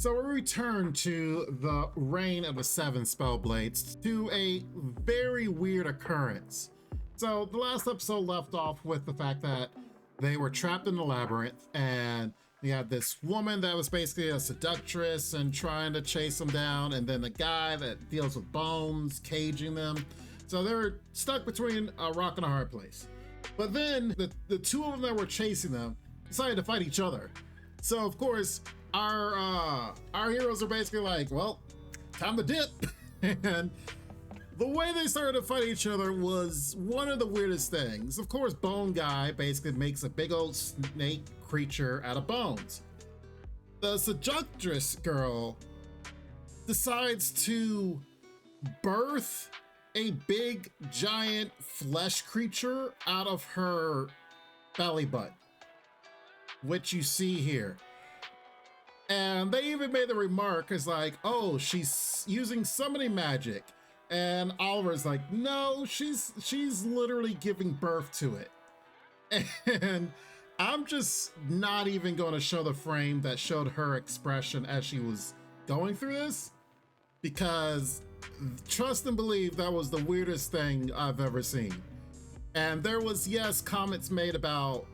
So we return to the reign of the Seven Spellblades to a very weird occurrence. So the last episode left off with the fact that they were trapped in the labyrinth, and you had this woman that was basically a seductress and trying to chase them down, and then the guy that deals with bones, caging them. So they were stuck between a rock and a hard place. But then the two of them that were chasing them decided to fight each other. So of course, our heroes are basically like, well, time to dip. And the way they started to fight each other was one of the weirdest things. Of course, Bone Guy basically makes a big old snake creature out of bones. The seductress girl decides to birth a big giant flesh creature out of her belly button, which you see here. And they even made the remark as like, oh, she's using summoning magic. And Oliver's like, no, she's literally giving birth to it. And I'm just not even going to show the frame that showed her expression as she was going through this, because trust and believe that was the weirdest thing I've ever seen. And there was, yes, comments made about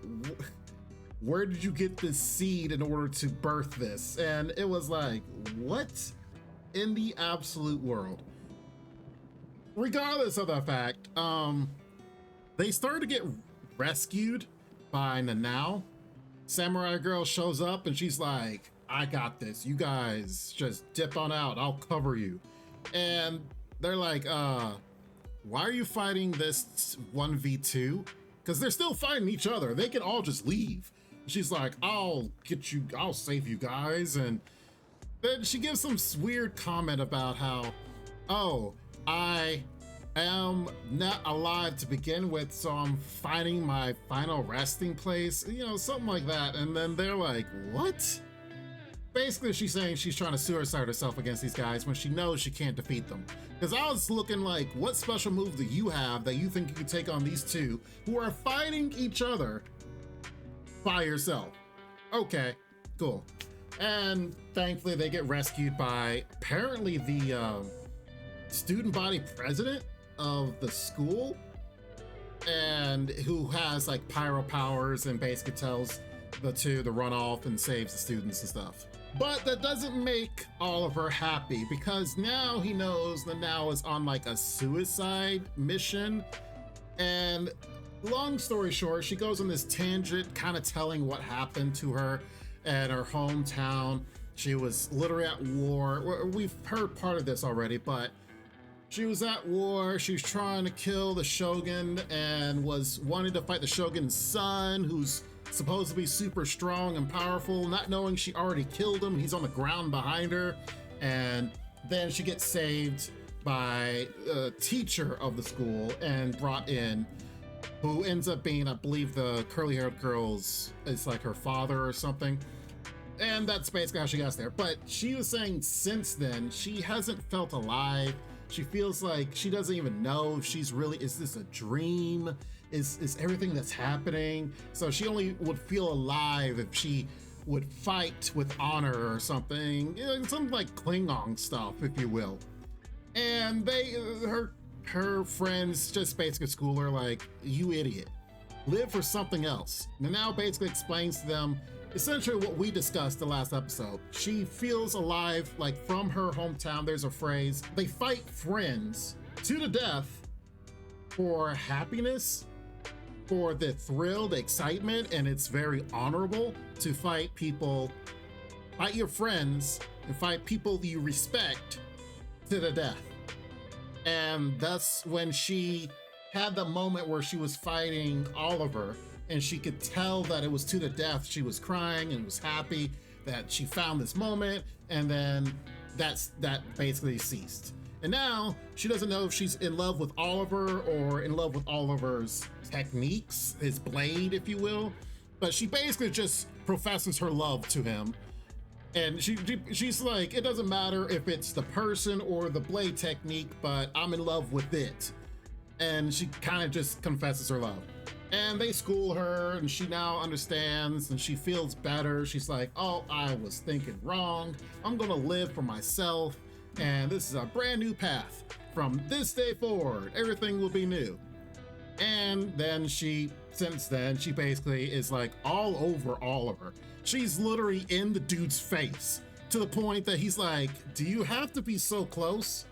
where did you get this seed in order to birth this? And it was like, what in the absolute world? Regardless of that fact, they started to get rescued by Nanao. Samurai girl shows up and she's like, I got this. You guys just dip on out. I'll cover you. And they're like, why are you fighting this 1v2? Because they're still fighting each other. They can all just leave. She's like, I'll get you, I'll save you guys. And then she gives some weird comment about how, oh, I am not alive to begin with, so I'm finding my final resting place, you know, something like that. And then they're like, what? Basically, she's saying she's trying to suicide herself against these guys when she knows she can't defeat them. Because I was looking like, what special move do you have that you think you can take on these two who are fighting each other by yourself? Okay, cool. And thankfully, they get rescued by apparently the student body president of the school, and who has like pyro powers and basically tells the two to run off and saves the students and stuff. But that doesn't make Oliver happy, because now he knows that now is on like a suicide mission. And long story short, she goes on this tangent kind of telling what happened to her at her hometown. She was literally at war. We've heard part of this already, but she was at war. She was trying to kill the Shogun and was wanting to fight the Shogun's son, who's supposed to be super strong and powerful, not knowing she already killed him. He's on the ground behind her. And then she gets saved by a teacher of the school and brought in, who ends up being, I believe, the curly-haired girl's, it's like her father or something. And that's basically how she got there. But she was saying since then, she hasn't felt alive. She feels like she doesn't even know if she's really, is this a dream? Is everything that's happening? So she only would feel alive if she would fight with honor or something, you know, something like Klingon stuff, if you will. And her friends just basically school her like, you idiot, live for something else. And now basically explains to them essentially what we discussed the last episode. She feels alive, like from her hometown. There's a phrase, they fight friends to the death for happiness, for the thrill, the excitement, and it's very honorable to fight people, fight your friends, and fight people you respect to the death. And that's when she had the moment where she was fighting Oliver, and she could tell that it was to the death. She was crying and was happy that she found this moment, and then that basically ceased. And now she doesn't know if she's in love with Oliver or in love with Oliver's techniques, his blade, if you will. But she basically just professes her love to him. And she's like, it doesn't matter if it's the person or the blade technique, but I'm in love with it. And she kind of just confesses her love. And they school her, and she now understands, and she feels better. She's like, oh, I was thinking wrong. I'm gonna live for myself, and this is a brand new path. From this day forward, everything will be new. And then since then, she basically is like all over Oliver. She's literally in the dude's face to the point that he's like, do you have to be so close?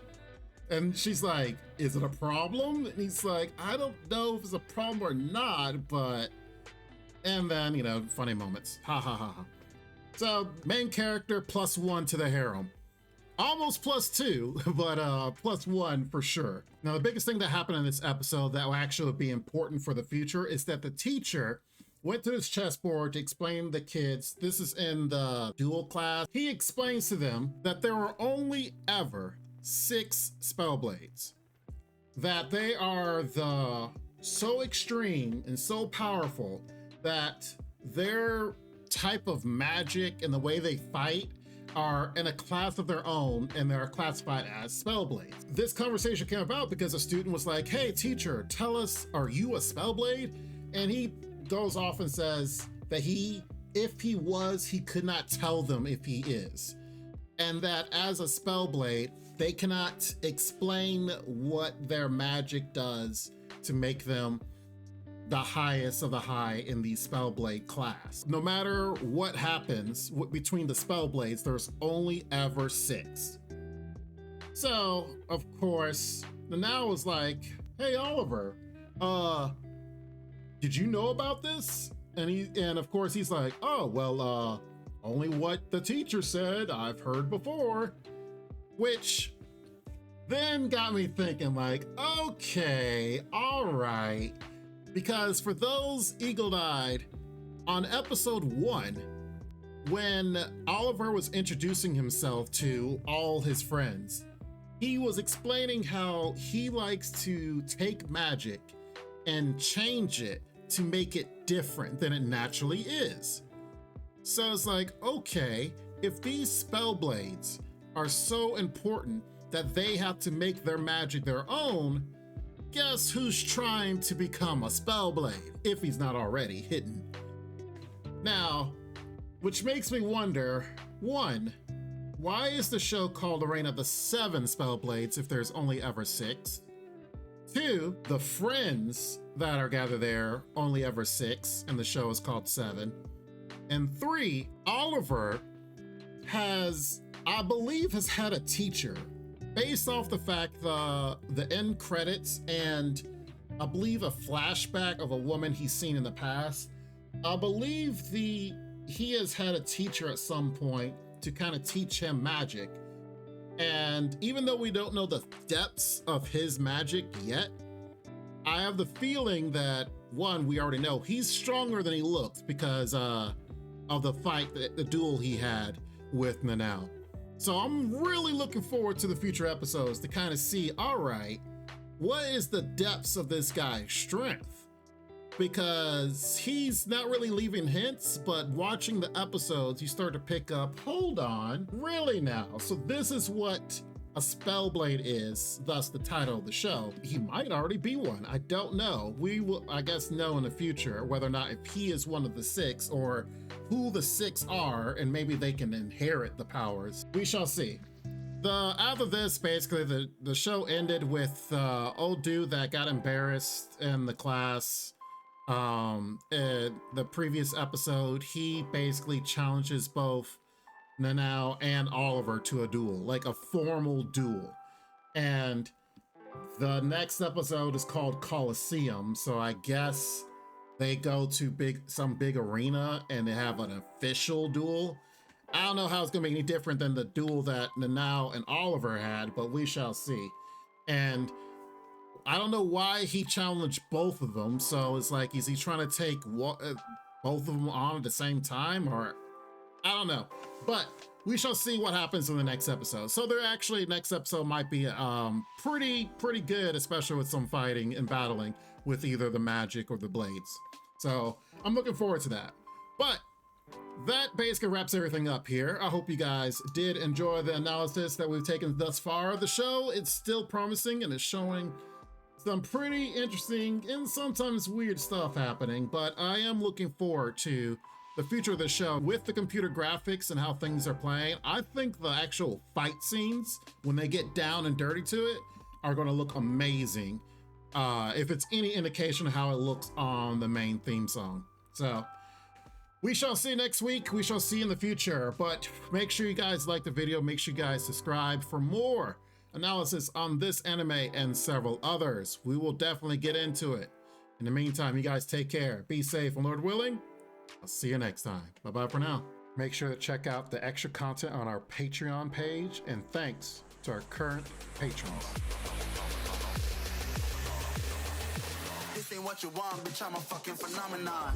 And she's like, is it a problem? And he's like, I don't know if it's a problem or not, but... And then, you know, funny moments. Ha ha ha ha. So, main character +1 to the harem. Almost +2, but +1 for sure. Now, the biggest thing that happened in this episode that will actually be important for the future is that the teacher went to his chessboard to explain to the kids, this is in the dual class. He explains to them that there were only ever 6 Spellblades, that they are so extreme and so powerful that their type of magic and the way they fight are in a class of their own, and they're classified as Spellblades. This conversation came about because a student was like, hey teacher, tell us, are you a Spellblade? And he goes off and says that if he was, he could not tell them if he is. And that as a Spellblade, they cannot explain what their magic does to make them the highest of the high in the Spellblade class. No matter what happens between the Spellblades, there's only ever 6. So, of course, Nanao was like, hey Oliver, did you know about this? And of course he's like, oh, well, only what the teacher said, I've heard before. Which then got me thinking like, okay, all right. Because for those eagle-eyed, on episode 1, when Oliver was introducing himself to all his friends, he was explaining how he likes to take magic and change it to make it different than it naturally is. So it's like, okay, if these Spellblades are so important that they have to make their magic their own, guess who's trying to become a Spellblade, if he's not already hidden? Now, which makes me wonder, 1, why is the show called the Reign of the 7 Spellblades if there's only ever 6? 2, the friends that are gathered there only ever 6, and the show is called 7. And 3, Oliver I believe has had a teacher based off the fact the end credits and I believe a flashback of a woman he's seen in the past. I believe he has had a teacher at some point to kind of teach him magic. And even though we don't know the depths of his magic yet, I have the feeling that 1, we already know he's stronger than he looks because of the fight, the duel he had with Nanao. So I'm really looking forward to the future episodes to kind of see, all right, what is the depths of this guy's strength? Because he's not really leaving hints, but watching the episodes, you start to pick up, hold on, really now? So this is what a Spellblade is, thus the title of the show. He might already be one, I don't know. We will, I guess, know in the future whether or not if he is one of the 6 or who the 6 are, and maybe they can inherit the powers. We shall see. After this, basically, the show ended with old dude that got embarrassed in the class. The previous episode, he basically challenges both Nanao and Oliver to a duel, like a formal duel. And the next episode is called Coliseum, so I guess they go to some big arena and they have an official duel. I don't know how it's gonna be any different than the duel that Nanao and Oliver had, but we shall see. And I don't know why he challenged both of them, so it's like, is he trying to take both of them on at the same time, or I don't know. But we shall see what happens in the next episode. So there actually, next episode might be pretty good, especially with some fighting and battling with either the magic or the blades. So I'm looking forward to that. But that basically wraps everything up here. I hope you guys did enjoy the analysis that we've taken thus far. The show, it's still promising and it's showing some pretty interesting and sometimes weird stuff happening, but I am looking forward to the future of the show with the computer graphics and how things are playing. I think the actual fight scenes, when they get down and dirty to it, are going to look amazing. If it's any indication of how it looks on the main theme song. So we shall see next week. We shall see in the future, but make sure you guys like the video. Make sure you guys subscribe for more analysis on this anime and several others. We will definitely get into it. In the meantime, you guys take care, be safe, and Lord willing, I'll see you next time. Bye-bye for now. Make sure to check out the extra content on our Patreon page, and thanks to our current patrons. This ain't what you want, bitch, I'm a fucking phenomenon.